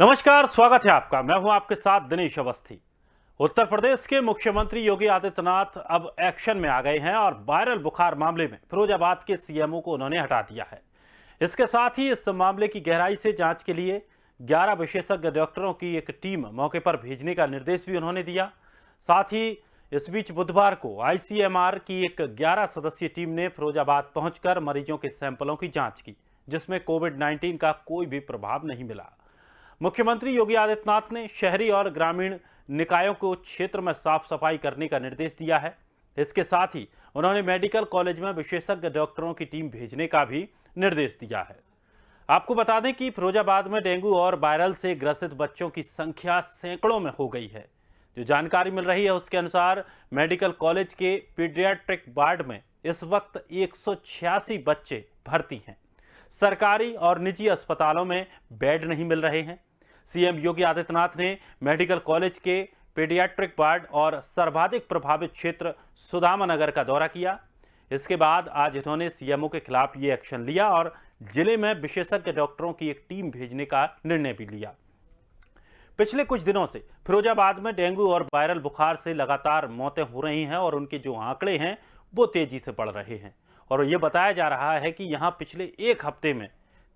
नमस्कार, स्वागत है आपका। मैं हूं आपके साथ दिनेश अवस्थी। उत्तर प्रदेश के मुख्यमंत्री योगी आदित्यनाथ अब एक्शन में आ गए हैं और वायरल बुखार मामले में फिरोजाबाद के सीएमओ को उन्होंने हटा दिया है। इसके साथ ही इस मामले की गहराई से जांच के लिए 11 विशेषज्ञ डॉक्टरों की एक टीम मौके पर भेजने का निर्देश भी उन्होंने दिया। साथ ही इस बीच बुधवार को आईसीएमआर की एक 11 सदस्यीय टीम ने फिरोजाबाद पहुंचकर मरीजों के सैंपलों की जांच की, जिसमें कोविड-19 का कोई भी प्रभाव नहीं मिला। मुख्यमंत्री योगी आदित्यनाथ ने शहरी और ग्रामीण निकायों को क्षेत्र में साफ सफाई करने का निर्देश दिया है। इसके साथ ही उन्होंने मेडिकल कॉलेज में विशेषज्ञ डॉक्टरों की टीम भेजने का भी निर्देश दिया है। आपको बता दें कि फिरोजाबाद में डेंगू और वायरल से ग्रसित बच्चों की संख्या सैकड़ों में हो गई है। जो जानकारी मिल रही है उसके अनुसार मेडिकल कॉलेज के पीडियाट्रिक वार्ड में इस वक्त 186 बच्चे भर्ती हैं। सरकारी और निजी अस्पतालों में बेड नहीं मिल रहे हैं। सीएम योगी आदित्यनाथ ने मेडिकल कॉलेज के पीडियाट्रिक वार्ड और सर्वाधिक प्रभावित क्षेत्र सुदामा नगर का दौरा किया। इसके बाद आज इन्होंने सीएमओ के खिलाफ ये एक्शन लिया और जिले में विशेषज्ञ डॉक्टरों की एक टीम भेजने का निर्णय भी लिया। पिछले कुछ दिनों से फिरोजाबाद में डेंगू और वायरल बुखार से लगातार मौतें हो रही हैं और उनके जो आंकड़े हैं वो तेजी से बढ़ रहे हैं और ये बताया जा रहा है कि यहाँ पिछले एक हफ्ते में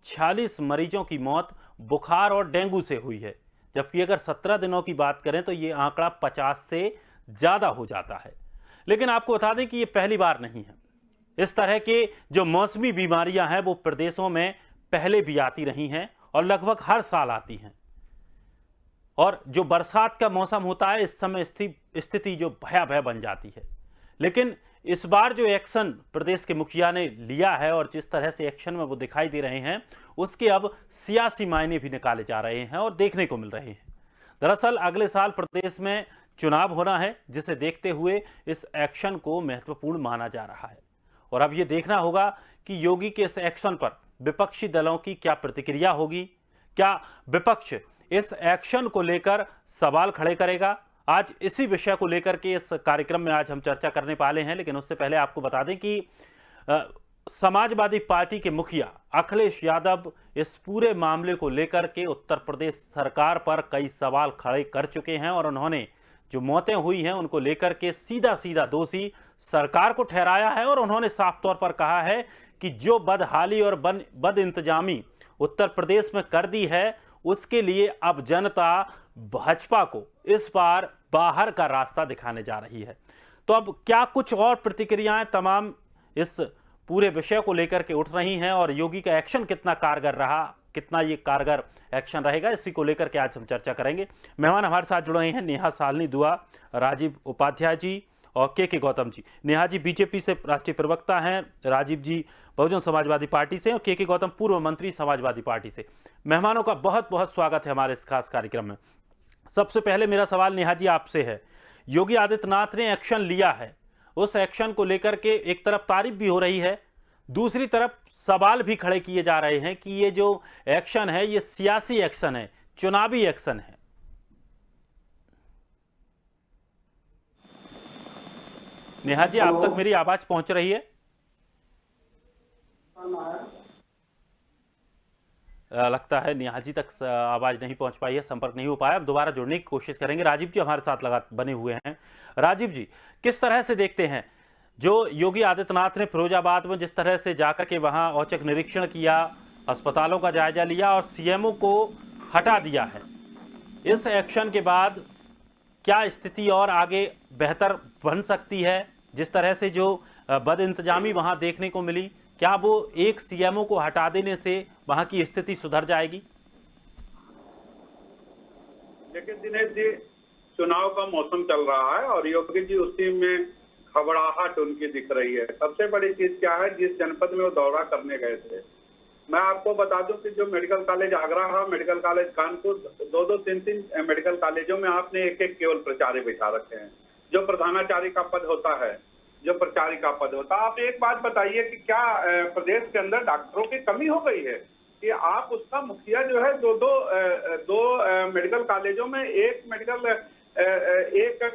46 मरीजों की मौत बुखार और डेंगू से हुई है, जबकि अगर 17 दिनों की बात करें तो ये आंकड़ा 50 से ज़्यादा हो जाता है। लेकिन आपको बता दें कि ये पहली बार नहीं है। इस तरह के जो मौसमी बीमारियां हैं वो प्रदेशों में पहले भी आती रही हैं और लगभग हर साल आती हैं। और जो बरसात का मौसम होता है इस समय स्थिति जो भयावह बन जाती है। लेकिन इस बार जो एक्शन प्रदेश के मुखिया ने लिया है और जिस तरह से एक्शन में वो दिखाई दे रहे हैं उसके अब सियासी मायने भी निकाले जा रहे हैं और देखने को मिल रहे हैं। दरअसल अगले साल प्रदेश में चुनाव होना है, जिसे देखते हुए इस एक्शन को महत्वपूर्ण माना जा रहा है और अब ये देखना होगा कि योगी के इस एक्शन पर विपक्षी दलों की क्या प्रतिक्रिया होगी। क्या विपक्ष इस एक्शन को लेकर सवाल खड़े करेगा? आज इसी विषय को लेकर के इस कार्यक्रम में आज हम चर्चा करने वाले हैं। लेकिन उससे पहले आपको बता दें कि समाजवादी पार्टी के मुखिया अखिलेश यादव इस पूरे मामले को लेकर के उत्तर प्रदेश सरकार पर कई सवाल खड़े कर चुके हैं और उन्होंने जो मौतें हुई हैं उनको लेकर के सीधा सीधा दोषी सरकार को ठहराया है और उन्होंने साफ तौर पर कहा है कि जो बदहाली और बद इंतजामी उत्तर प्रदेश में कर दी है उसके लिए अब जनता भाजपा को इस बार बाहर का रास्ता दिखाने जा रही है। तो अब क्या कुछ और प्रतिक्रियाएं तमाम इस पूरे विषय को लेकर के उठ रही हैं और योगी का एक्शन कितना कारगर रहा, कितना ये कारगर एक्शन रहेगा, इसी को लेकर के आज हम चर्चा करेंगे। मेहमान हमारे साथ जुड़ रहे हैं नेहा सालनी दुआ, राजीव उपाध्याय जी और के गौतम जी। नेहा जी बीजेपी से राष्ट्रीय प्रवक्ता हैं, राजीव जी बहुजन समाजवादी पार्टी से और के गौतम पूर्व मंत्री समाजवादी पार्टी से। मेहमानों का बहुत बहुत स्वागत है हमारे इस खास कार्यक्रम में। सबसे पहले मेरा सवाल नेहा जी आपसे है, योगी आदित्यनाथ ने एक्शन लिया है, उस एक्शन को लेकर के एक तरफ तारीफ भी हो रही है, दूसरी तरफ सवाल भी खड़े किए जा रहे हैं कि ये जो एक्शन है ये सियासी एक्शन है, चुनावी एक्शन है। नेहा जी आप तक मेरी आवाज पहुंच रही है? लगता है नेहा जी तक आवाज नहीं पहुंच पाई है, संपर्क नहीं हो पाया। अब दोबारा जुड़ने की कोशिश करेंगे। राजीव जी हमारे साथ लगा बने हुए हैं। राजीव जी किस तरह से देखते हैं जो योगी आदित्यनाथ ने फिरोजाबाद में जिस तरह से जाकर के वहां औचक निरीक्षण किया, अस्पतालों का जायजा लिया और सीएमओ को हटा दिया है, इस एक्शन के बाद क्या स्थिति और आगे बेहतर बन सकती है? जिस तरह से जो बद इंतजामी वहां देखने को मिली, क्या वो एक सीएमओ को हटा देने से वहां की स्थिति सुधर जाएगी? देखिए दिनेश जी, चुनाव का मौसम चल रहा है और योगी जी उसी में घबराहट उनकी दिख रही है। सबसे बड़ी चीज क्या है, जिस जनपद में वो दौरा करने गए थे, मैं आपको बता दूं कि जो मेडिकल कॉलेज आगरा है, मेडिकल कॉलेज कानपुर, दो तीन मेडिकल कॉलेजों में आपने एक केवल प्रचार्य बिठा रखे हैं। जो प्रधानाचार्य का पद होता है, जो प्रचार्य का पद होता है, आप एक बात बताइए कि क्या प्रदेश के अंदर डॉक्टरों की कमी हो गई है कि आप उसका मुखिया जो है दो मेडिकल कॉलेजों में एक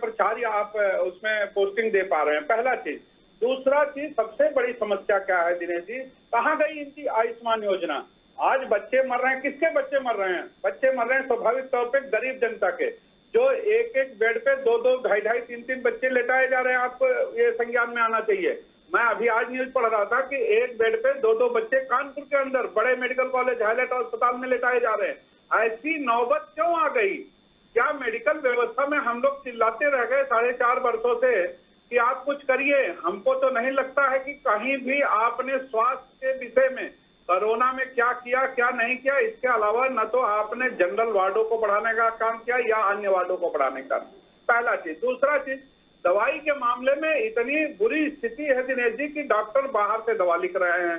प्रचार्य आप उसमें पोस्टिंग दे पा रहे हैं? पहला चीज। दूसरा चीज, सबसे बड़ी समस्या क्या है दिनेश जी, कहाँ गई इनकी आयुष्मान योजना? आज बच्चे मर रहे हैं, किसके बच्चे मर रहे हैं? बच्चे मर रहे हैं स्वाभाविक तौर पे गरीब जनता के, जो एक एक बेड पे 2-2, 2.5, 3-3 बच्चे लेटाए जा रहे हैं। आपको ये संज्ञान में आना चाहिए। मैं अभी आज न्यूज पढ़ रहा था कि एक बेड पे 2-2 बच्चे कानपुर के अंदर बड़े मेडिकल कॉलेज हाईलाइट अस्पताल में लेटाए जा रहे हैं। ऐसी नौबत क्यों आ गई? क्या मेडिकल व्यवस्था में हम लोग चिल्लाते रह गए 4.5 वर्षों से कि आप कुछ करिए? हमको तो नहीं लगता है कि कहीं भी आपने स्वास्थ्य के विषय में कोरोना में क्या किया क्या नहीं किया। इसके अलावा न तो आपने जनरल वार्डों को बढ़ाने का काम किया या अन्य वार्डों को बढ़ाने का, पहला चीज। दूसरा चीज, दवाई के मामले में इतनी बुरी स्थिति है दिनेश जी की डॉक्टर बाहर से दवा लिख रहे हैं।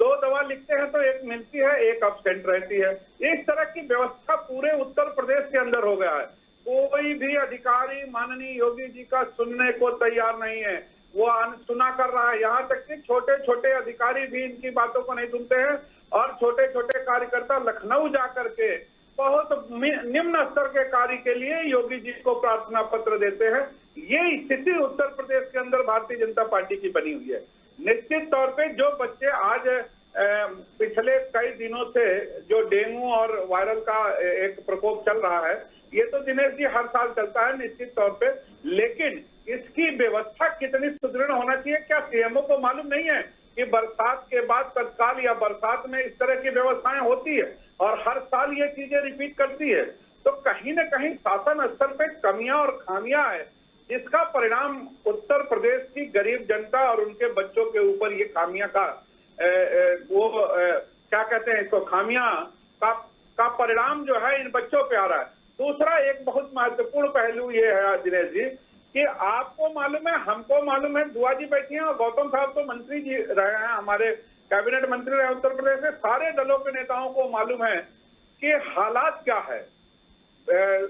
2 दवा लिखते हैं तो एक मिलती है, एक अब्सेंट रहती है। इस तरह की व्यवस्था पूरे उत्तर प्रदेश के अंदर हो गया है। कोई भी अधिकारी माननीय योगी जी का सुनने को तैयार नहीं है, वो अनसुना कर रहा है। यहाँ तक कि छोटे छोटे अधिकारी भी इनकी बातों को नहीं सुनते हैं और छोटे छोटे कार्यकर्ता लखनऊ जाकर के बहुत निम्न स्तर के कार्य के लिए योगी जी को प्रार्थना पत्र देते हैं। ये स्थिति उत्तर प्रदेश के अंदर भारतीय जनता पार्टी की बनी हुई है। निश्चित तौर पे जो बच्चे आज पिछले कई दिनों से जो डेंगू और वायरल का एक प्रकोप चल रहा है, ये तो दिनेश जी हर साल चलता है निश्चित तौर पे, लेकिन इसकी व्यवस्था कितनी सुदृढ़ होना चाहिए? क्या सीएमओ को मालूम नहीं है कि बरसात के बाद तत्काल या बरसात में इस तरह की व्यवस्थाएं होती है और हर साल ये चीजें रिपीट करती है? तो कहीं न कहीं शासन स्तर पे कमियां और खामियां है, जिसका परिणाम उत्तर प्रदेश की गरीब जनता और उनके बच्चों के ऊपर ये खामियां का क्या कहते हैं इसको, खामियां का परिणाम जो है इन बच्चों पे आ रहा है। दूसरा एक बहुत महत्वपूर्ण पहलू ये है दिनेश जी कि आपको मालूम है, हमको मालूम है, दुआ जी बैठी हैं और गौतम साहब तो मंत्री जी रहे हैं, हमारे कैबिनेट मंत्री रहे उत्तर प्रदेश में। सारे दलों के नेताओं को मालूम है कि हालात क्या है।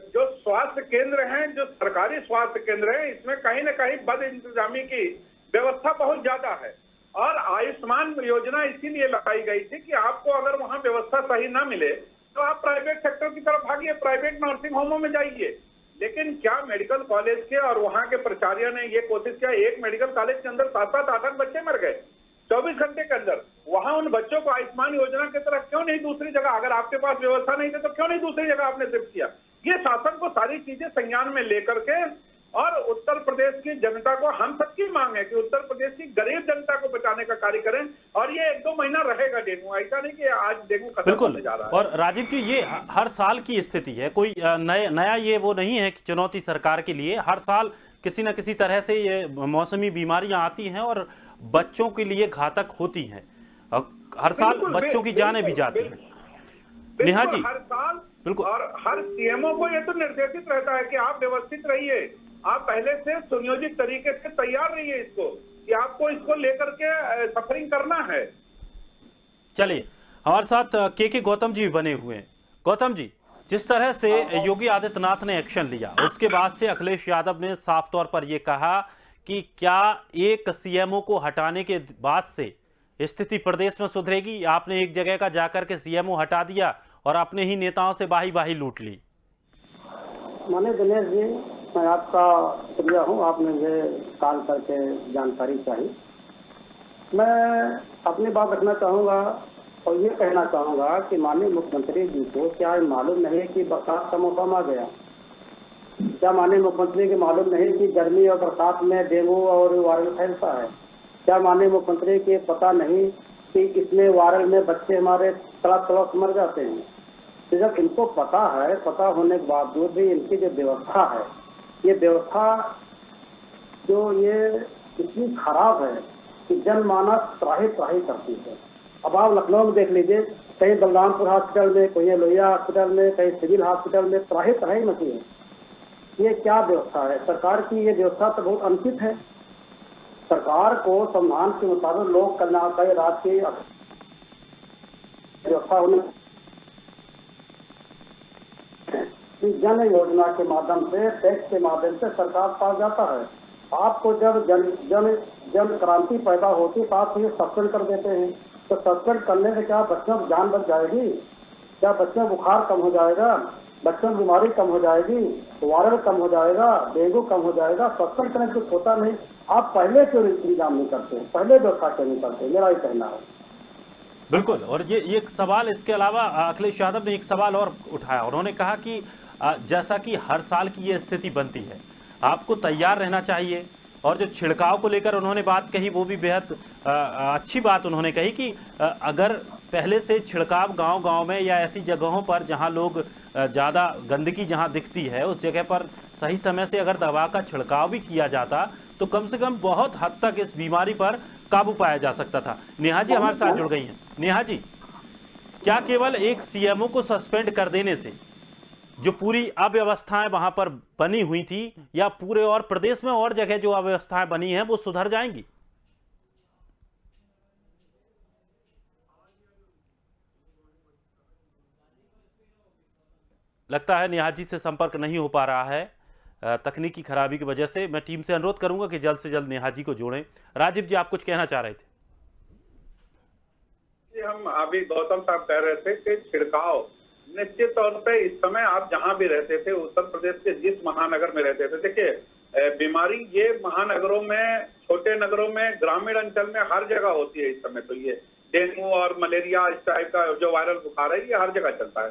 जो स्वास्थ्य केंद्र हैं, जो सरकारी स्वास्थ्य केंद्र हैं, इसमें कहीं ना कहीं बद इंतजामी की व्यवस्था बहुत ज्यादा है। और आयुष्मान योजना इसीलिए लगाई गई थी कि आपको अगर वहां व्यवस्था सही ना मिले तो आप प्राइवेट सेक्टर की तरफ भागिए, प्राइवेट नर्सिंग होमों में जाइए। लेकिन क्या मेडिकल कॉलेज के और वहां के प्राचार्य ने ये कोशिश किया? एक मेडिकल कॉलेज के अंदर 7-7, 8-8 बच्चे मर गए 24 घंटे के अंदर। वहां उन बच्चों को आयुष्मान योजना की तरफ क्यों नहीं दूसरी जगह, अगर आपके पास व्यवस्था नहीं थी तो क्यों नहीं दूसरी जगह आपने शिफ्ट किया? ये शासन को सारी चीजें संज्ञान में लेकर के, और उत्तर प्रदेश की जनता को, हम सबकी मांग है कि उत्तर प्रदेश की गरीब जनता को बचाने का कार्य करें। और ये 1-2 महीना रहेगा डेंगू, ऐसा नहीं कि आज डेंगू खत्म होने जा रहा है। और राजीव जी, ये हर साल की स्थिति है, कोई नया ये वो नहीं है कि चुनौती सरकार के लिए। हर साल किसी न किसी तरह से ये मौसमी बीमारियां आती हैं और बच्चों के लिए घातक होती हैं। हर साल बच्चों की जानें भी जाती हैं। नेहा जी, हर साल बिल्कुल, और हर सीएमओ को ये तो निर्देशित रहता है कि आप व्यवस्थित रहिए, आप पहले से सुनियोजित तरीके से तैयार रहिए इसको, कि आपको इसको लेकर के सफरिंग करना है। चलिए, हमारे साथ के गौतम जी बने हुए हैं। गौतम जी, जिस तरह से योगी आदित्यनाथ ने एक्शन लिया, उसके बाद से अखिलेश यादव ने साफ तौर पर यह कहा कि क्या एक सीएमओ को हटाने के बाद से स्थिति प्रदेश में सुधरेगी? आपने एक जगह का जाकर के सीएमओ हटा दिया और अपने ही नेताओं से बाही बाही लूट ली। माने दिनेश जी, मैं आपका शुक्रिया हूँ, आपने मुझे कॉल करके जानकारी चाहिए। मैं अपनी बात रखना चाहूँगा और ये कहना चाहूँगा कि माननीय मुख्यमंत्री जी को क्या मालूम नहीं कि बरसात का मौसम आ गया? क्या माननीय मुख्यमंत्री को मालूम नहीं कि गर्मी और बरसात में डेंगू और वायरल फैलता है? क्या माननीय मुख्यमंत्री के पता नहीं कि इसमें वायरल में बच्चे हमारे तड़प मर जाते हैं? तो जब इनको पता है, पता होने के बावजूद भी इनकी जो व्यवस्था है, ये व्यवस्था जो ये इतनी खराब है कि जनमानस त्राही करती है। अब आप लखनऊ में देख लीजिए, कहीं बलरामपुर हॉस्पिटल में, कहीं लोहिया हॉस्पिटल में, कहीं सिविल हॉस्पिटल में त्राही मची है। ये क्या व्यवस्था है? सरकार की ये व्यवस्था तो बहुत अनुचित है। सरकार को संविधान के मुताबिक लोक कल्याणकारी राज्य की व्यवस्था होने जन योजना के माध्यम से, टैक्स के माध्यम से सरकार पास जाता है। आपको जब जन क्रांति पैदा होती तो आप ये सस्पेंड कर देते हैं। तो सस्पेंड करने से क्या बच्चों की जान बच जाएगी? क्या बच्चों बुखार कम हो जाएगा? बच्चों की बीमारी कम हो जाएगी? वायरल कम हो जाएगा? डेंगू कम हो जाएगा? सस्पेंड करने कुछ होता नहीं। आप पहले क्यों इंतजाम नहीं करते? पहले व्यवस्था क्यों नहीं करते? मेरा ये कहना है। बिल्कुल। और ये एक सवाल, इसके अलावा अखिलेश यादव ने एक सवाल और उठाया। उन्होंने कहा कि जैसा कि हर साल की ये स्थिति बनती है, आपको तैयार रहना चाहिए। और जो छिड़काव को लेकर उन्होंने बात कही, वो भी बेहद अच्छी बात उन्होंने कही कि अगर पहले से छिड़काव गांव-गांव में या ऐसी जगहों पर जहां लोग ज़्यादा गंदगी जहां दिखती है, उस जगह पर सही समय से अगर दवा का छिड़काव भी किया जाता, तो कम से कम बहुत हद तक इस बीमारी पर काबू पाया जा सकता था। नेहा जी हमारे साथ जुड़ गई हैं। नेहा जी, क्या केवल एक सीएमओ को सस्पेंड कर देने से जो पूरी अव्यवस्थाएं वहां पर बनी हुई थी, या पूरे और प्रदेश में और जगह जो अव्यवस्थाएं बनी हैं, वो सुधर जाएंगी? लगता है नेहा जी से संपर्क नहीं हो पा रहा है तकनीकी खराबी की वजह से। मैं टीम से अनुरोध करूंगा कि जल्द से जल्द नेहा जी को जोड़ें। राजीव जी, आप कुछ कहना चाह रहे थे? हम अभी गौतम साहब कह रहे थे कि छिड़काव निश्चित तौर पे इस समय आप जहां भी रहते थे, उत्तर प्रदेश के जिस महानगर में रहते थे, देखिए बीमारी ये महानगरों में, छोटे नगरों में, ग्रामीण अंचल में हर जगह होती है इस समय। तो ये डेंगू और मलेरिया इस टाइप का जो वायरल बुखार है, ये हर जगह चलता है।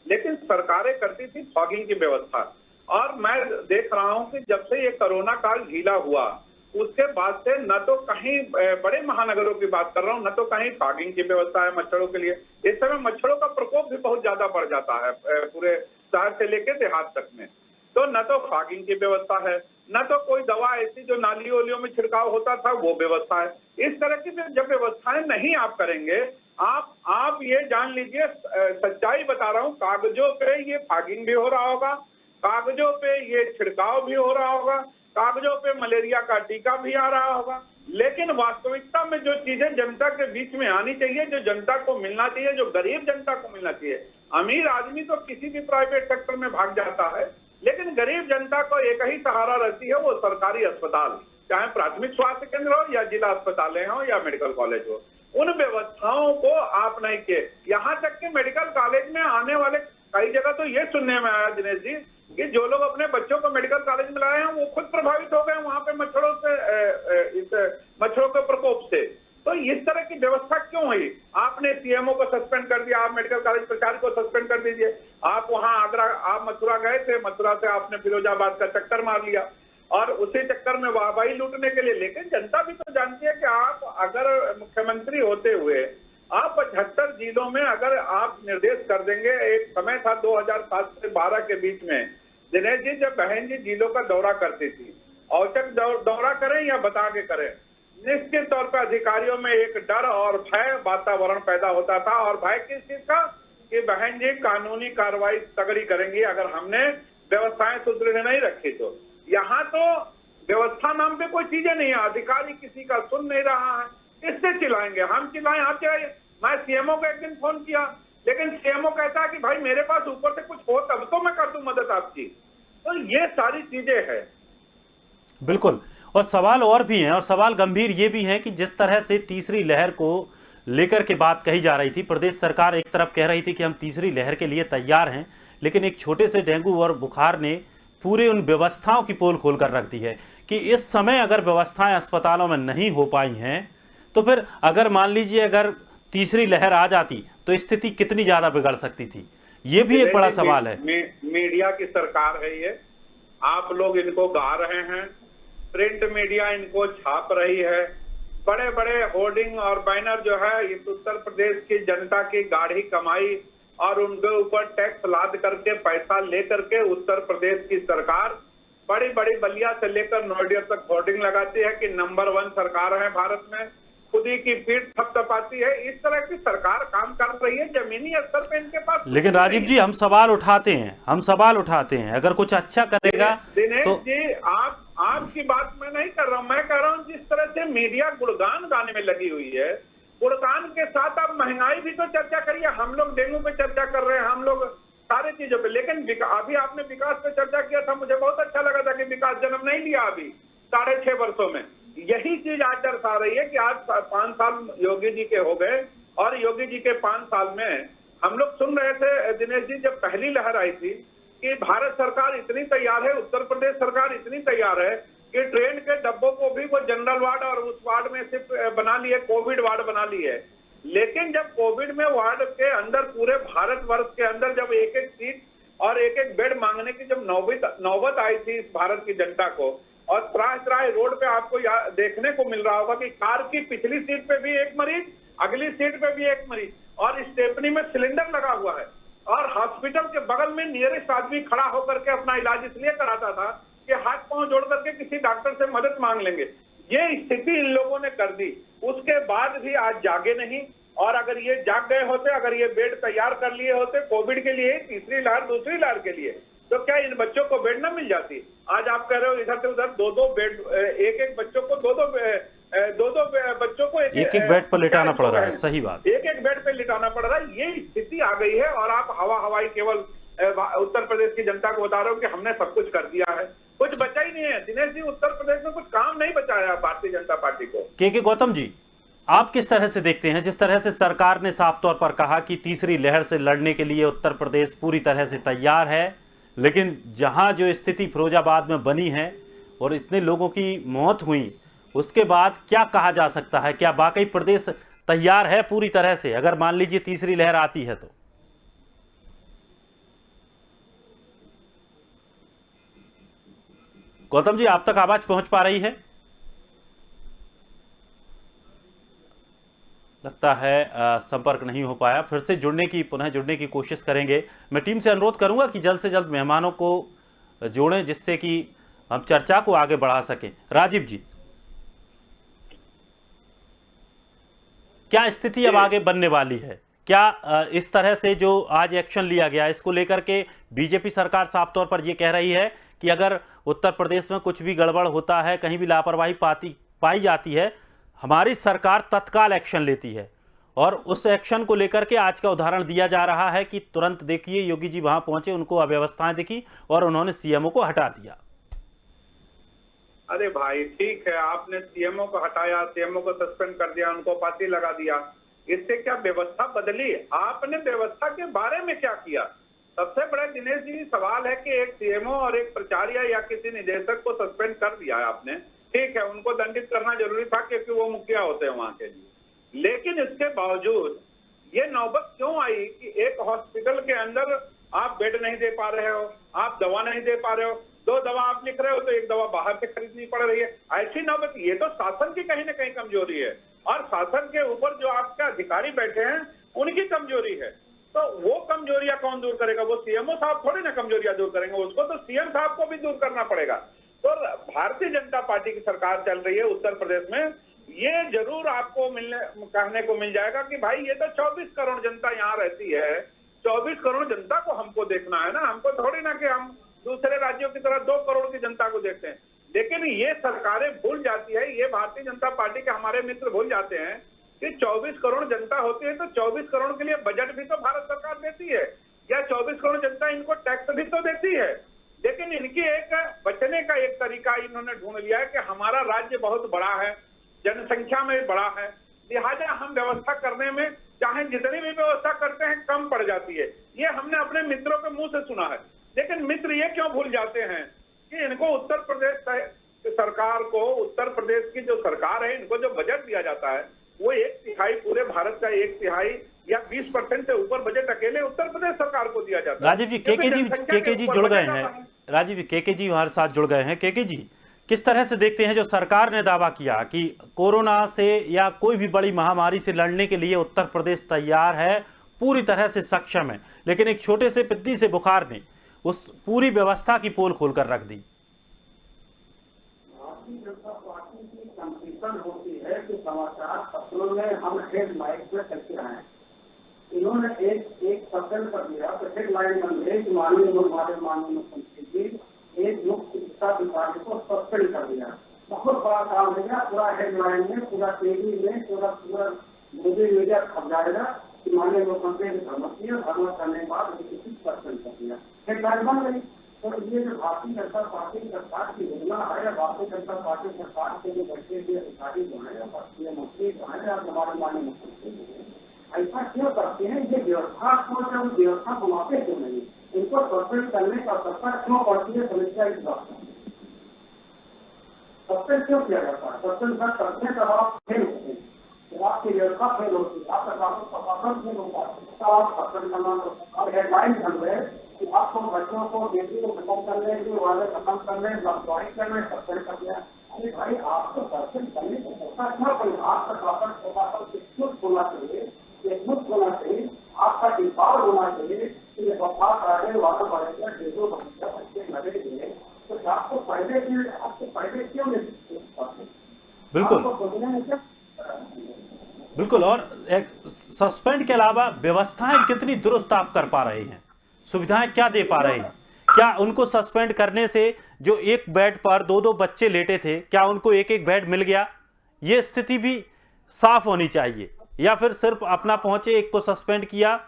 लेकिन सरकारें करती थी फॉगिंग की व्यवस्था, और मैं देख रहा हूं कि जब से ये कोरोना काल ढीला हुआ, उसके बाद से न तो कहीं बड़े महानगरों की बात कर रहा हूँ, न तो कहीं फॉगिंग की व्यवस्था है मच्छरों के लिए। इस समय मच्छरों का प्रकोप भी बहुत ज्यादा बढ़ जाता है पूरे शहर से लेकर देहात तक में। तो न तो फॉगिंग की व्यवस्था है, न तो कोई दवा ऐसी जो नालियों वालियों में छिड़काव होता था वो व्यवस्था है। इस तरह की जब व्यवस्थाएं नहीं आप करेंगे, आप ये जान लीजिए, सच्चाई बता रहा हूँ, कागजों पे ये फॉगिंग भी हो रहा होगा, कागजों पे ये छिड़काव भी हो रहा होगा, कागजों पे मलेरिया का टीका भी आ रहा होगा, लेकिन वास्तविकता में जो चीजें जनता के बीच में आनी चाहिए, जो जनता को मिलना चाहिए, जो गरीब जनता को मिलना चाहिए। अमीर आदमी तो किसी भी प्राइवेट सेक्टर में भाग जाता है, लेकिन गरीब जनता को एक ही सहारा रहती है, वो सरकारी अस्पताल, चाहे प्राथमिक स्वास्थ्य केंद्र हो या जिला अस्पताल हो या मेडिकल कॉलेज हो। उन व्यवस्थाओं को आप नहीं किए। यहाँ तक कि मेडिकल कॉलेज में आने वाले कई जगह तो ये सुनने में आया दिनेश जी कि जो लोग अपने बच्चों को मेडिकल कॉलेज में लाए हैं, वो खुद प्रभावित हो गए वहां पे मच्छरों से, इस मच्छरों के प्रकोप से। तो इस तरह की व्यवस्था क्यों हुई? आपने सीएमओ को सस्पेंड कर दिया, आप मेडिकल कॉलेज प्रचार को सस्पेंड कर दीजिए। आप वहां आगरा, आप मथुरा गए थे, मथुरा से आपने फिरोजाबाद का चक्कर मार लिया और उसी चक्कर में वाहवाही लूटने के लिए। लेकिन जनता भी तो जानती है कि आप अगर मुख्यमंत्री होते हुए आप 75 जिलों में अगर आप निर्देश कर देंगे, एक समय था 2007 से 12 के बीच में दिनेश जी, जब बहन जी जिलों का दौरा करती थी, औचक दौरा करें या बता के करें, निश्चित तौर पर अधिकारियों में एक डर और भय वातावरण पैदा होता था। और भय किस चीज का? कि बहन जी कानूनी कार्रवाई तगड़ी करेंगी अगर हमने व्यवस्थाएं सुदृढ़ नहीं रखी। तो यहाँ तो व्यवस्था नाम पे कोई चीजें नहीं है, अधिकारी किसी का सुन नहीं रहा है, किससे चिल्लाएंगे? हम चिल्लाएं, आप चिल्लाइए। मैं सीएमओ को एक दिन फोन किया, लेकिन सीएमओ कहता है कि भाई मेरे पास ऊपर से कुछ हो तब तो मैं कर दूं मदद आपकी। तो ये सारी चीजें हैं। बिल्कुल। और सवाल और भी हैं, और सवाल गंभीर ये भी हैं कि जिस तरह से तीसरी लहर को लेकर के बात कही जा रही थी, प्रदेश सरकार एक तरफ कह रही थी कि हम तीसरी लहर के लिए तैयार हैं, लेकिन एक छोटे से डेंगू और बुखार ने पूरे उन व्यवस्थाओं की पोल खोल कर रख दी है कि इस समय अगर व्यवस्थाएं अस्पतालों में नहीं हो पाई हैं, तो फिर अगर मान लीजिए अगर तीसरी लहर आ जाती तो स्थिति कितनी ज्यादा बिगड़ सकती थी। ये भी एक बड़ा सवाल है। मीडिया की सरकार है ये, आप लोग इनको गा रहे हैं, प्रिंट मीडिया इनको छाप रही है, बड़े बड़े होर्डिंग और बैनर जो है इस उत्तर प्रदेश की जनता की गाढ़ी कमाई और उनके ऊपर टैक्स लाद करके पैसा लेकर के उत्तर प्रदेश की सरकार बड़ी बड़ी बलिया से लेकर नोएडा तक होर्डिंग लगाती है कि नंबर 1 सरकार है भारत में, खुद ही की पीठ थपथपाती है। इस तरह की सरकार काम कर रही है जमीनी स्तर पे इनके पास। लेकिन राजीव जी, हम सवाल उठाते हैं अगर कुछ अच्छा करेगा दिनेश तो... जी, आपकी बात मैं नहीं कर रहा हूं, मैं कह रहा हूं जिस तरह से मीडिया गुणगान गाने में लगी हुई है, गुणगान के साथ आप महंगाई भी तो चर्चा करिए। हम लोग डेंगू पे चर्चा कर रहे हैं, हम लोग सारी चीजों पे, लेकिन अभी आपने विकास पे चर्चा किया था, मुझे बहुत अच्छा लगा था कि विकास जन्म नहीं लिया अभी 6.5 वर्षों में। यही चीज आज दर्शा रही है कि आज 5 साल योगी जी के हो गए, और योगी जी के 5 साल में हम लोग सुन रहे थे दिनेश जी, जब पहली लहर आई थी कि भारत सरकार इतनी तैयार है, उत्तर प्रदेश सरकार इतनी तैयार है कि ट्रेन के डब्बों को भी वो जनरल वार्ड और उस वार्ड में सिर्फ बना लिए, कोविड वार्ड बना लिए। लेकिन जब कोविड में वार्ड के अंदर पूरे भारतवर्ष के अंदर जब एक एक सीट और एक एक बेड मांगने की जब नौबत आई थी इस भारत की जनता को, और त्राह त्राह रोड पे आपको देखने को मिल रहा होगा कि कार की पिछली सीट पे भी एक मरीज, अगली सीट पे भी एक मरीज, और स्टेपनी में सिलेंडर लगा हुआ है, और हॉस्पिटल के बगल में नियरेस्ट आदमी खड़ा होकर के अपना इलाज इसलिए कराता था कि हाथ पांव जोड़ करके किसी डॉक्टर से मदद मांग लेंगे। ये स्थिति इन लोगों ने कर दी। उसके बाद भी आज जागे नहीं, और अगर ये जाग गए होते, अगर ये बेड तैयार कर लिए होते कोविड के लिए, तीसरी लहर दूसरी लहर के लिए, तो क्या इन बच्चों को बेड ना मिल जाती? आज आप कह रहे हो इधर से उधर दो बेड, एक एक बच्चों को दो बच्चों को एक बेड पर लिटाना पड़ रहा है। सही बात, एक बेड पे लिटाना पड़ रहा है। ये स्थिति आ गई है, और आप हवाई केवल उत्तर प्रदेश की जनता को बता रहे हो कि हमने सब कुछ कर दिया है। कुछ बचा ही नहीं है दिनेश जी, उत्तर प्रदेश में कुछ काम नहीं बचाया भारतीय जनता पार्टी को। के गौतम जी, आप किस तरह से देखते हैं, जिस तरह से सरकार ने साफ तौर पर कहा कि तीसरी लहर से लड़ने के लिए उत्तर प्रदेश पूरी तरह से तैयार है, लेकिन जहां जो स्थिति फिरोजाबाद में बनी है और इतने लोगों की मौत हुई, उसके बाद क्या कहा जा सकता है? क्या वाकई प्रदेश तैयार है पूरी तरह से, अगर मान लीजिए तीसरी लहर आती है तो? गौतम जी, आप तक आवाज पहुंच पा रही है? लगता है संपर्क नहीं हो पाया। फिर से पुनः जुड़ने की कोशिश करेंगे। मैं टीम से अनुरोध करूंगा कि जल्द से जल्द मेहमानों को जोड़ें, जिससे कि हम चर्चा को आगे बढ़ा सकें। राजीव जी, क्या स्थिति अब आगे बनने वाली है? क्या इस तरह से जो आज एक्शन लिया गया, इसको लेकर के बीजेपी सरकार साफ तौर पर यह कह रही है कि अगर उत्तर प्रदेश में कुछ भी गड़बड़ होता है, कहीं भी लापरवाही पाई जाती है, हमारी सरकार तत्काल एक्शन लेती है, और उस एक्शन को लेकर के आज का उदाहरण दिया जा रहा है कि तुरंत देखिए योगी जी वहां पहुंचे, उनको अव्यवस्थाएं दिखी और उन्होंने सीएमओ को हटा दिया। अरे भाई ठीक है, आपने सीएमओ को हटाया, सीएमओ को सस्पेंड कर दिया, उनको फांसी लगा दिया, इससे क्या व्यवस्था बदली? आपने व्यवस्था के बारे में क्या किया? सबसे बड़ा दिनेश जी सवाल है कि एक सीएमओ और एक प्राचार्य या किसी निदेशक को सस्पेंड कर दिया है आपने, ठीक है, उनको दंडित करना जरूरी था क्योंकि वो मुखिया होते हैं वहां के लिए, लेकिन इसके बावजूद ये नौबत क्यों आई कि एक हॉस्पिटल के अंदर आप बेड नहीं दे पा रहे हो, आप दवा नहीं दे पा रहे हो, 2 दवा आप लिख रहे हो तो एक दवा बाहर से खरीदनी पड़ रही है। ऐसी नौबत, ये तो शासन की कहीं ना कहीं कमजोरी है, और शासन के ऊपर जो आपके अधिकारी बैठे हैं उनकी कमजोरी है। तो वो कमजोरियां कौन दूर करेगा? वो सीएमओ साहब थोड़ी ना कमजोरियां दूर करेंगे, उसको तो सीएम साहब को भी दूर करना पड़ेगा। तो भारतीय जनता पार्टी की सरकार चल रही है उत्तर प्रदेश में, ये जरूर आपको कहने को मिल जाएगा कि भाई ये तो 24 करोड़ जनता यहाँ रहती है, 24 करोड़ जनता को हमको देखना है ना, हमको थोड़ी ना कि हम दूसरे राज्यों की तरह 2 करोड़ की जनता को देखते हैं। लेकिन ये सरकारें भूल जाती है, ये भारतीय जनता पार्टी के हमारे मित्र भूल जाते हैं कि 24 करोड़ जनता होती है तो 24 करोड़ के लिए बजट भी तो भारत सरकार देती है, या 24 करोड़ जनता इनको टैक्स भी तो देती है। लेकिन इनकी एक बचने का एक तरीका इन्होंने ढूंढ लिया है कि हमारा राज्य बहुत बड़ा है, जनसंख्या में बड़ा है, लिहाजा हम व्यवस्था करने में चाहे जितनी भी व्यवस्था करते हैं कम पड़ जाती है। ये हमने अपने मित्रों के मुंह से सुना है। लेकिन मित्र ये क्यों भूल जाते हैं कि इनको उत्तर प्रदेश सरकार को, उत्तर प्रदेश की जो सरकार है, इनको जो बजट दिया जाता है वो 1/3 पूरे भारत का 1/3 या 20% से ऊपर बजट अकेले उत्तर प्रदेश सरकार को दिया जाता है। राजीव जी, केके जी जुड़ गए हैं। राजीव जी, केके जी हमारे साथ जुड़ गए हैं। केके जी, किस तरह से देखते हैं जो सरकार ने दावा किया कि कोरोना से या कोई भी बड़ी महामारी से लड़ने के लिए उत्तर प्रदेश तैयार है, पूरी तरह से सक्षम है, लेकिन एक छोटे से पिद्दी से बुखार ने उस पूरी व्यवस्था की पोल खोलकर रख दी? भारतीय जनता पार्टी की कंपटीशन होती है कि समाचार पत्रों में हम हेडलाइन में करके आए, इन्होंने एक पसंद कर दिया तो हेडलाइन बन गई कि माननीय मुख्यमंत्री जी एक मुख्य चिकित्सा अधिकारी को सस्पेंड कर दिया। बहुत बड़ा काम हो गया, पूरा हेडलाइन में, पूरा टीवी में, पूरा मोदी मीडिया खप जाएगा कि माननीय मुख्यमंत्री ने धर्म करने के बाद किसी सस्पेंड कर दिया, हेडलाइन बन गई। तो ये जो भारतीय जनता पार्टी सरकार की योजना है, भारतीय जनता पार्टी सरकार के जो बच्चे हुए अधिकारी जो है, राष्ट्रीय मंत्री जो है, हमारे माननीय मुख्यमंत्री ऐसा क्यों करते हैं? ये व्यवस्था को जब व्यवस्था बनाते क्यों नहीं, इनको सस्पेंड करने का आवश्यकता क्यों पड़ती है? समस्या इस बात सस्पेंड क्यों किया जाता है? सस्पेंड करने का बाद फिर आपकी व्यवस्था फेल होती है, आपका शासन फेल होता है, तो आप सस्पेंड करना और हेडलाइन बन रहे कि आपको बच्चों को बेटी को खत्म करने के वाले खत्म करने ज्वाइन करने सस्पेंड कर दिया। अरे भाई आपको सस्पेंड करने को मौका क्यों कोई आपका शासन एकमुक्त होना चाहिए, एकमुक्त होना चाहिए, आपका डिफॉल्ट होना चाहिए कि ये बफा करने वाला बढ़ेगा, डेढ़ो बच्चे बच्चे लड़ेंगे, तो आपको पहले क्यों नहीं? बिल्कुल आपको सोचना है क्या? बिल्कुल। और एक सस्पेंड के अलावा व्यवस्थाएं कितनी दुरुस्त आप कर पा रहे हैं, सुविधाएं क्या दे पा रहे हैं? क्या उनको सस्पेंड करने से जो एक बेड पर दो दो बच्चे लेटे थे, क्या उनको एक एक बेड मिल गया? ये स्थिति भी साफ होनी चाहिए। या फिर सिर्फ अपना पहुंचे, एक को सस्पेंड किया,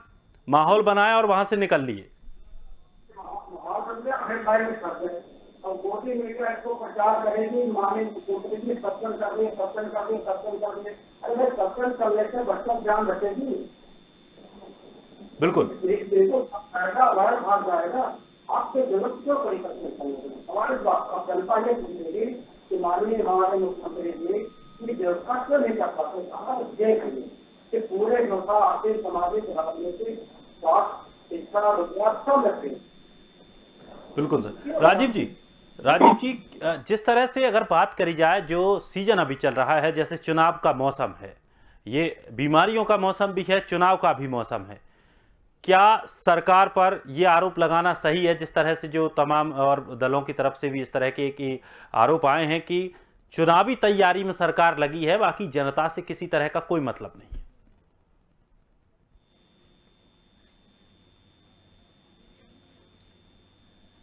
माहौल बनाया और वहां से निकल लिए। और मोदी मीडिया इसको प्रचार करेगी, माने सस्पेंड कर दिए, सस्पेंड कर दिए, सस्पेंड कर दिए। अरे सस्पेंड करने से बच्चों ध्यान रखेगी, बिल्कुल बिल्कुल वायरस भाग जाएगा। आपके जरूरत क्यों करी सकते? हमारे जनता ये पूछेगी कि माननीय हमारे मुख्यमंत्री जी की व्यवस्था क्यों नहीं कर पाते? हमारे ये कहिए कि पूरे व्यवस्था आर्थिक सामाजिक राजनीतिक स्वास्थ्य शिक्षा रोजगार सब लगते हैं। बिल्कुल सर। राजीव जी, जिस तरह से अगर बात करी जाए, जो सीजन अभी चल रहा है, जैसे चुनाव का मौसम है, ये बीमारियों का मौसम भी है, चुनाव का भी मौसम है, क्या सरकार पर ये आरोप लगाना सही है, जिस तरह से जो तमाम और दलों की तरफ से भी इस तरह के आरोप आए हैं कि चुनावी तैयारी में सरकार लगी है, बाकी जनता से किसी तरह का कोई मतलब नहीं है?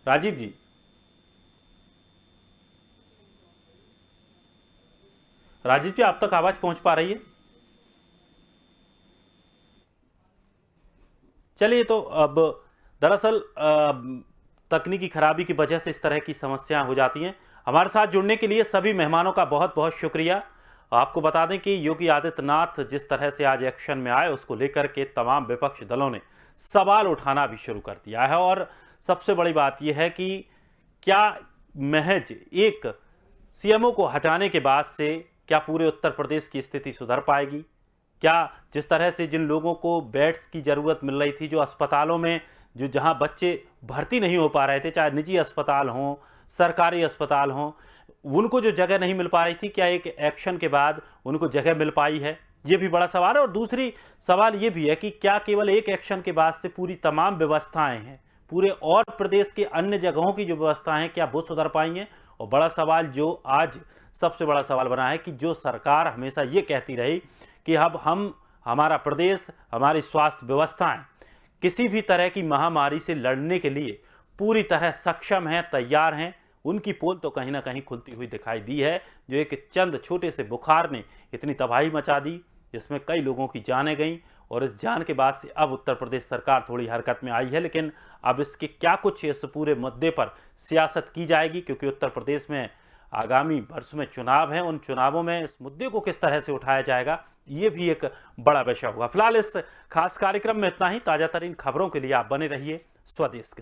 राजीव जी, आप तक आवाज पहुंच पा रही है? चलिए, तो अब दरअसल तकनीकी खराबी की वजह से इस तरह की समस्याएं हो जाती हैं। हमारे साथ जुड़ने के लिए सभी मेहमानों का बहुत बहुत शुक्रिया। आपको बता दें कि योगी आदित्यनाथ जिस तरह से आज एक्शन में आए, उसको लेकर के तमाम विपक्ष दलों ने सवाल उठाना भी शुरू कर दिया है। और सबसे बड़ी बात यह है कि क्या महज एक सीएमओ को हटाने के बाद से क्या पूरे उत्तर प्रदेश की स्थिति सुधर पाएगी? क्या जिस तरह से जिन लोगों को बेड्स की ज़रूरत मिल रही थी, जो अस्पतालों में जहां बच्चे भर्ती नहीं हो पा रहे थे, चाहे निजी अस्पताल हों, सरकारी अस्पताल हों, उनको जो जगह नहीं मिल पा रही थी, क्या एक एक्शन के बाद उनको जगह मिल पाई है? ये भी बड़ा सवाल है। और दूसरी सवाल ये भी है कि क्या केवल एक एक्शन के बाद से पूरी तमाम व्यवस्थाएं हैं, पूरे और प्रदेश के अन्य जगहों की जो व्यवस्थाएं हैं, क्या वो सुधर पाएंगे? और बड़ा सवाल जो आज सबसे बड़ा सवाल बना है कि जो सरकार हमेशा ये कहती रही कि अब हमारा प्रदेश, हमारी स्वास्थ्य व्यवस्थाएं किसी भी तरह की महामारी से लड़ने के लिए पूरी तरह सक्षम हैं, तैयार हैं, उनकी पोल तो कहीं ना कहीं खुलती हुई दिखाई दी है। जो एक चंद छोटे से बुखार ने इतनी तबाही मचा दी, जिसमें कई लोगों की जानें गईं, और इस जान के बाद से अब उत्तर प्रदेश सरकार थोड़ी हरकत में आई है। लेकिन अब इसके क्या कुछ इस पूरे मुद्दे पर सियासत की जाएगी, क्योंकि उत्तर प्रदेश में आगामी वर्ष में चुनाव है, उन चुनावों में इस मुद्दे को किस तरह से उठाया जाएगा, ये भी एक बड़ा विषय होगा। फिलहाल इस खास कार्यक्रम में इतना ही। ताजा तरीन खबरों के लिए आप बने रहिए स्वदेश के